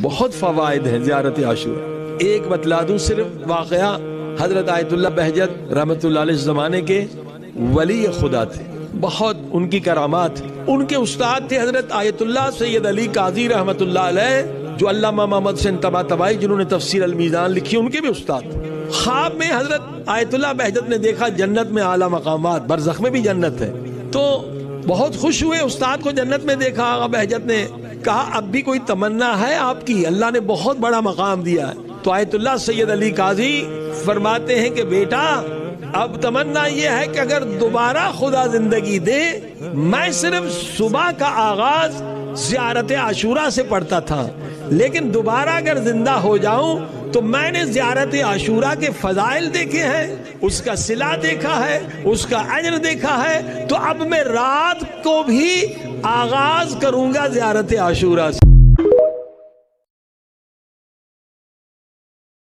بہت فوائد ہیں زیارت عاشورہ. ایک بتلا دوں صرف واقعہ. حضرت آیت اللہ بہجت رحمت اللہ علیہ زمانے کے ولی خدا تھے, بہت ان کی کرامات. ان کے استاد تھے حضرت آیت اللہ سید علی قاضی رحمت اللہ علیہ, جو علامہ محمد حسین طباطبائی جنہوں نے تفسیر المیزان لکھی, ان کے بھی استاد. خواب میں حضرت آیت اللہ بہجت نے دیکھا جنت میں اعلیٰ مقامات, برزخ میں بھی جنت ہے, تو بہت خوش ہوئے. استاد کو جنت میں دیکھا, آقا بہجت نے کہا اب بھی کوئی تمنا ہے آپ کی, اللہ نے بہت بڑا مقام دیا ہے. تو آیت اللہ سید علی قاضی فرماتے ہیں کہ بیٹا اب تمنا یہ ہے کہ اگر دوبارہ خدا زندگی دے, میں صرف صبح کا آغاز زیارت عاشورہ سے پڑھتا تھا, لیکن دوبارہ اگر زندہ ہو جاؤں تو میں نے زیارت عاشورہ کے فضائل دیکھے ہیں, اس کا صلہ دیکھا ہے, اس کا اجر دیکھا ہے, تو اب میں رات کو بھی آغاز کروں گا زیارت عاشورہ سے.